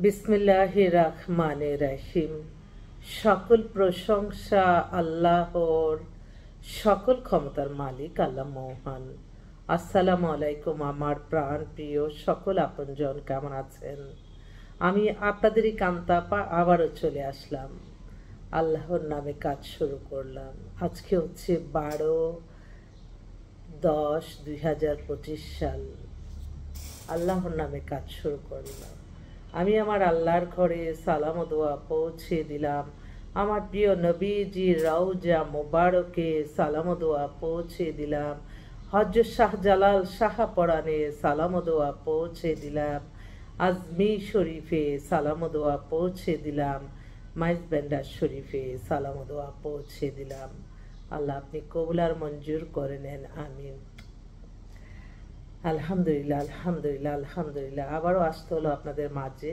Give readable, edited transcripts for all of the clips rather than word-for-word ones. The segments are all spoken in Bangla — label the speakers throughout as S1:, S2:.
S1: বিসমিল্লাহির রহমানির রহিম। সকল প্রশংসা আল্লাহর, সকল ক্ষমতার মালিক আল্লাহ মহান। আসসালামু আলাইকুম আমার প্রাণ প্রিয় সকল আপনজন, কেমন আছেন? আমি আপনাদেরই কান্তাপা আবারও চলে আসলাম, আল্লাহর নামে কাজ শুরু করলাম। আজকে হচ্ছে 12/10/2025 সাল। আল্লাহর নামে কাজ শুরু করলাম। আমি আমার আল্লাহর ঘরে সালাম ও দোয়া পৌঁছে দিলাম। আমার প্রিয় নবীজি রওজা মোবারকে সালাম ও দোয়া পৌঁছে দিলাম। হযরত শাহজালাল শাহপরানে সালাম ও দোয়া পৌঁছে দিলাম। আজমির শরীফে সালাম ও দোয়া পৌঁছে দিলাম। মাইজবেন্ডার শরীফে সালাম ও দোয়া পৌঁছে দিলাম। আল্লাহ আপনি কবুল আর মঞ্জুর করে নেন, আমিন। আলহামদুলিল্লাহ, আলহামদুলিল্লাহ, আলহামদুলিল্লাহ। আবারও আসতে হলো আপনাদের মাঝে।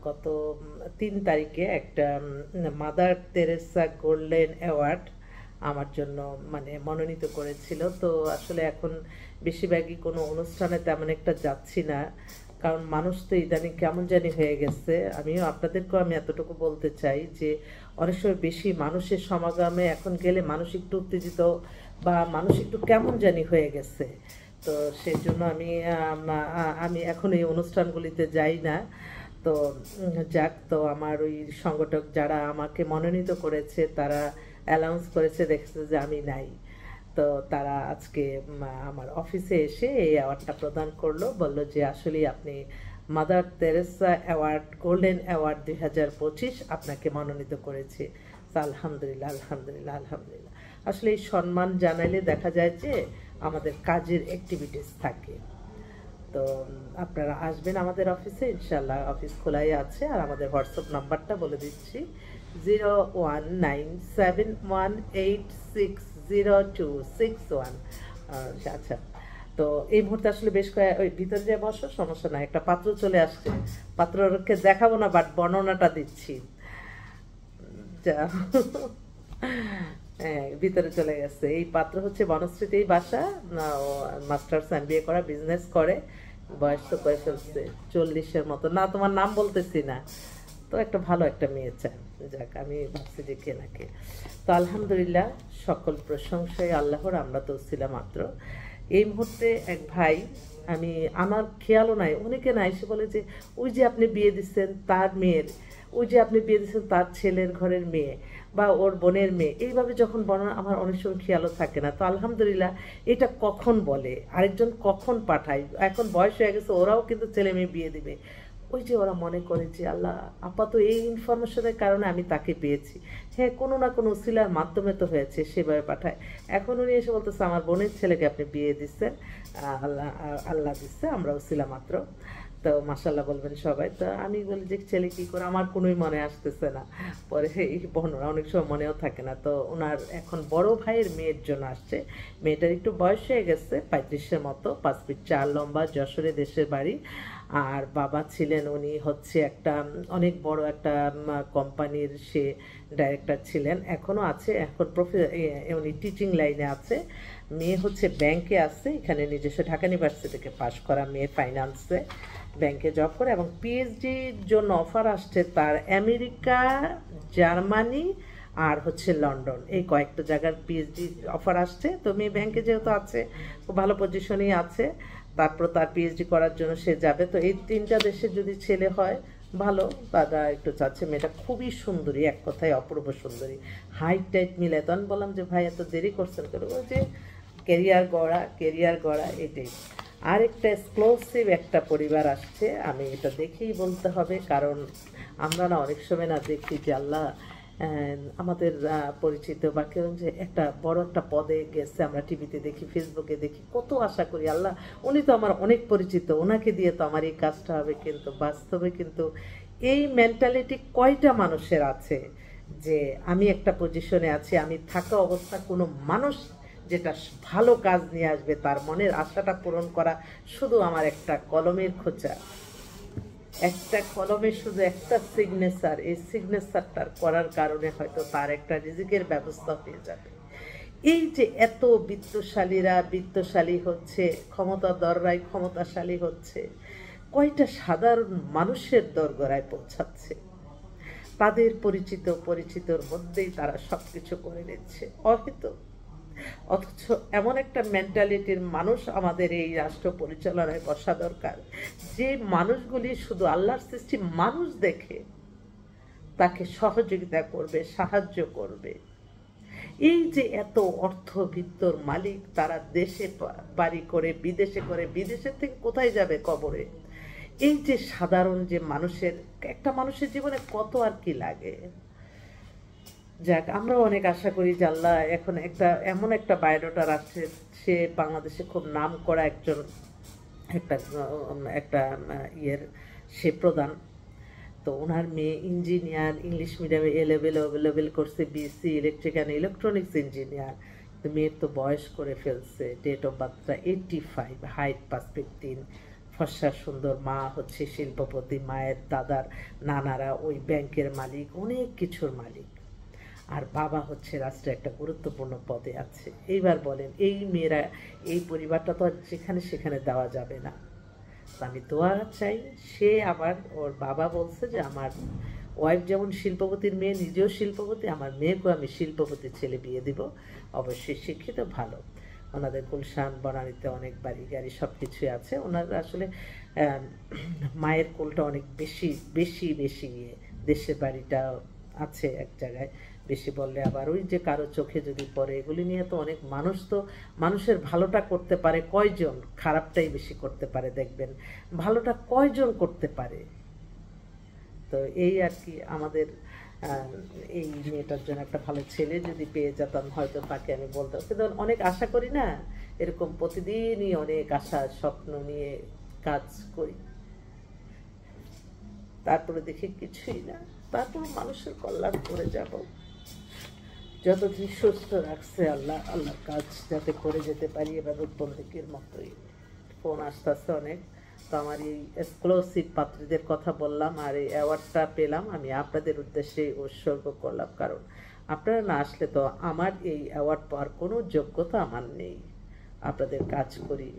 S1: গত 3 তারিখে একটা মাদার তেরেসা গোল্ডেন অ্যাওয়ার্ড আমার জন্য মনোনীত করেছিল। তো আসলে এখন বেশিরভাগই কোনো অনুষ্ঠানে তেমন একটা যাচ্ছি না, কারণ মানুষ তো ইদানিং কেমন জানি হয়ে গেছে। আমি এতটুকু বলতে চাই যে অনেক সময় বেশি মানুষের সমাগমে এখন গেলে মানুষ একটু উত্তেজিত বা মানুষ একটু কেমন জানি হয়ে গেছে। তো সেই জন্য আমি এখন এই অনুষ্ঠানগুলিতে যাই না। তো যাক, তো আমার ওই সংগঠক যারা আমাকে মনোনীত করেছে তারা অ্যানাউন্স করেছে, দেখছে যে আমি নাই। তো তারা আজকে আমার অফিসে এসে এই অ্যাওয়ার্ডটা প্রদান করলো, বলল যে আসলে আপনি mother Teresa award, golden award 2025 আপনাকে মনোনীত করেছে। আলহামদুলিল্লাহ, আলহামদুলিল্লাহ, আলহামদুলিল্লাহ। আসলে এই সম্মান জানাইলে দেখা যায় যে আমাদের কাজের অ্যাক্টিভিটিস থাকে। তো আপনারা আসবেন আমাদের অফিসে, ইনশাল্লাহ অফিস খোলাই আছে। আর আমাদের হোয়াটসঅ্যাপ নাম্বারটা বলে দিচ্ছি, 019718600261। আচ্ছা, তো এই মুহূর্তে আসলে বেশ ওই ভিতরে যে বসো, সমস্যা নাই। একটা পাত্র চলে আসছে, পাত্রকে দেখাবো না, বাট বর্ণনাটা দিচ্ছি। হ্যাঁ, ভিতরে চলে গেছে। এই পাত্র হচ্ছে বনশ্রীতেই বাসা, মাস্টার্স MBA করা, বিজনেস করে। বয়স তো করে ফেলছে 40-এর মতো। না, তোমার নাম বলতেছি না। তো একটা ভালো একটা মেয়ে চাই। যাক, আমি ভাবছি যে কে নাকে। তো আলহামদুলিল্লাহ, সকল প্রশংসাই আল্লাহর। আমরা তো ছিলাম মাত্র। এই মুহূর্তে এক ভাই, আমার খেয়ালও নাই, অনেকে না এসে বলে যে ওই যে আপনি বিয়ে দিচ্ছেন তার মেয়ের, ওই যে আপনি বিয়ে দিচ্ছেন তার ছেলের ঘরের মেয়ে বা ওর বোনের মেয়ে, এইভাবে যখন বর্ণনা, আমার অনেক সময় খেয়ালও থাকে না। তো আলহামদুলিল্লাহ, এটা কখন বলে, আরেকজন কখন পাঠায়, এখন বয়স হয়ে গেছে, ওরাও কিন্তু ছেলে মেয়ে বিয়ে দিবে। ওই যে ওরা মনে করে যে আল্লাহ আপাতত এই ইনফরমেশনের কারণে আমি তাকে পেয়েছি। হ্যাঁ, কোনো না কোনো উসিলার মাধ্যমে তো হয়েছে, সেভাবে পাঠায়। এখন উনি এসে বলতেছে আমার বোনের ছেলেকে আপনি বিয়ে দিচ্ছেন, আল্লাহ আল্লাহ দিচ্ছে, আমরা উসিলা মাত্র। তো মাশাল্লাহ বলবেন সবাই। তো আমি বলি যে ছেলে কী করে, আমার কোনোই মনে আসতেছে না। পরে এই বোনরা অনেক সময় মনেও থাকে না। তো ওনার এখন বড় ভাইয়ের মেয়ের জন্য আসছে। মেয়েটার একটু বয়স হয়ে গেছে, 35-এর মতো, 5 ফিট 4 লম্বা, যশোরে দেশের বাড়ি। আর বাবা ছিলেন, উনি হচ্ছে একটা অনেক বড় একটা কোম্পানির সে ডাইরেক্টর ছিলেন, এখনও আছে। এখন উনি টিচিং লাইনে আছে। মেয়ে হচ্ছে ব্যাংকে আছে, এখানে নিজস্ব ঢাকা ইউনিভার্সিটি থেকে পাশ করা মেয়ে, ফাইন্যান্সে ব্যাংকে জব করে। এবং পিএইচডির জন্য অফার আসছে তার আমেরিকা, জার্মানি আর হচ্ছে লন্ডন, এই কয়েকটা জায়গার পিএইচডি অফার আসছে। তো মেয়ে ব্যাংকে যেহেতু আছে, খুব ভালো পজিশনেই আছে, তারপর তার পিএইচডি করার জন্য সে যাবে। তো এই 3টা দেশে যদি ছেলে হয় ভালো, তারা একটু চাচ্ছে। মেয়েটা খুবই সুন্দরী, এক কথায় অপূর্ব সুন্দরী, হাইট টাইট মিলে। তো আমি বললাম যে ভাই এত দেরি করছেন কেন? ওই যে কেরিয়ার গড়া এটাই। আর একটা এক্সক্লুসিভ একটা পরিবার আসছে, আমি এটা দেখেই বলতে হবে, কারণ আমরা না অনেক সময় না দেখি যে আল্লাহ আমাদের পরিচিত বা কেউ যে একটা বড় একটা পদে গেছে, আমরা টিভিতে দেখি, ফেসবুকে দেখি, কত আশা করি আল্লাহ উনি তো আমার অনেক পরিচিত, ওনাকে দিয়ে তো আমার এই কাজটা হবে। কিন্তু বাস্তবে কিন্তু এই মেন্টালিটি কয়টা মানুষের আছে যে আমি একটা পজিশনে আছি, আমি থাকা অবস্থা কোনো মানুষ যেটা ভালো কাজ নিয়ে আসবে, তার মনের আশাটা পূরণ করা শুধু আমার একটা কলমের খোঁচা, একটা কলমে শুধু একটা সিগনেচার, এই সিগনেচারটার করার কারণে হয়তো তার একটা রিজিকের ব্যবস্থা হয়ে যাবে। এই যে এত বিত্তশালীরা বিত্তশালী হচ্ছে, ক্ষমতাধররাই ক্ষমতাশালী হচ্ছে, কয়টা সাধারণ মানুষের দোরগোড়ায় পৌঁছাচ্ছে, তাদের পরিচিতর মধ্যেই তারা সবকিছু করে নিচ্ছে অহেতুক। অথচ এমন একটা মেন্টালিটির মানুষ আমাদের এই রাষ্ট্র পরিচালনায় বসা দরকার, যে মানুষগুলি শুধু আল্লাহর সৃষ্টি মানুষ দেখে তাকে সহযোগিতা করবে, সাহায্য করবে। এই যে এত অর্থবিত্তর মালিক, তারা দেশে বাড়ি করে, বিদেশের থেকে কোথায় যাবে কবরে। এই যে সাধারণ যে মানুষের, একটা মানুষের জীবনে কত আর কি লাগে। যাক, আমরাও অনেক আশা করি যে আল্লাহ এখন এমন একটা বায়োডাটা রাখছে, সে বাংলাদেশে খুব নাম করা একজন একটা ইয়ের সে প্রধান। তো ওনার মেয়ে ইঞ্জিনিয়ার, ইংলিশ মিডিয়ামে এ লেভেল করছে, বিএসসি ইলেকট্রিক্যাল ইলেকট্রনিক্স ইঞ্জিনিয়ার। তো মেয়ের তো বয়স করে ফেলছে, ডেট অফ বার্থটা 85, হাইট 5 ফিট 3, ফর্সা সুন্দর, মা হচ্ছে শিল্পপতি, মায়ের দাদার নানারা ওই ব্যাংকের মালিক, অনেক কিছুর মালিক, আর বাবা হচ্ছে রাষ্ট্রে একটা গুরুত্বপূর্ণ পদে আছে। এইবার বলেন, এই মেয়েরা, এই পরিবারটা তো আর যেখানে সেখানে দেওয়া যাবে না। আমি দোয়া চাই। সে আবার ওর বাবা বলছে যে আমার ওয়াইফ যেমন শিল্পপতির মেয়ে, নিজেও শিল্পপতি, আমার মেয়েকেও আমি শিল্পপতির ছেলে বিয়ে দিব, অবশ্যই শিক্ষিত, ভালো। ওনাদের গুলশান বনানীতে অনেক বাড়ি গাড়ি সব কিছুই আছে। ওনারা আসলে মায়ের কোলটা অনেক বেশি বেশি বেশি দেশের বাড়িটা আছে এক জায়গায়, বেশি বললে আবার ওই যে কারো চোখে যদি পড়ে, এগুলি নিয়ে তো অনেক মানুষ, তো মানুষের ভালোটা করতে পারে কয়জন, খারাপটাই বেশি করতে পারে দেখবেন, ভালোটা কয়জন করতে পারে। তো এই আর কি, আমাদের এই মেয়েটার জন্য একটা ভালো ছেলে যদি পেয়ে যেতাম, হয়তো তাকে আমি বলতাম। কিন্তু অনেক আশা করি না, এরকম প্রতিদিনই অনেক আশা স্বপ্ন নিয়ে কাজ করি, তারপরে দেখি কিছুই না। তারপর মানুষের কল্যাণ করে যাব, যতদিন সুস্থ রাখছে আল্লাহ, আল্লাহর কাজ যাতে করে যেতে পারি এবাদত বন্দেগীর মতোই। ফোন আসতেছে অনেক। তো আমার এই এক্সক্লুসিভ পাত্রীদের কথা বললাম, আর এই অ্যাওয়ার্ডটা পেলাম আমি আপনাদের উদ্দেশ্যে উৎসর্গ করলাম, কারণ আপনারা না আসলে তো আমার এই অ্যাওয়ার্ড পাওয়ার কোনো যোগ্যতা আমার নেই। আপনাদের কাজ করি,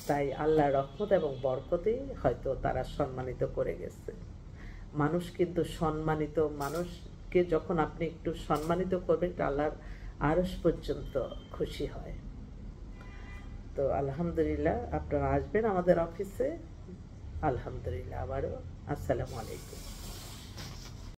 S1: তাই আল্লাহর রহমত এবং বরকতেই হয়তো তারা সম্মানিত করে গেছে। মানুষ কিন্তু সম্মানিত মানুষকে যখন আপনি একটু সম্মানিত করবেন, আল্লাহর আরশ পর্যন্ত খুশি হয়। তো আলহামদুলিল্লাহ, আপনারা আসবেন আমাদের অফিসে। আলহামদুলিল্লাহ, আবারও আসসালামু আলাইকুম।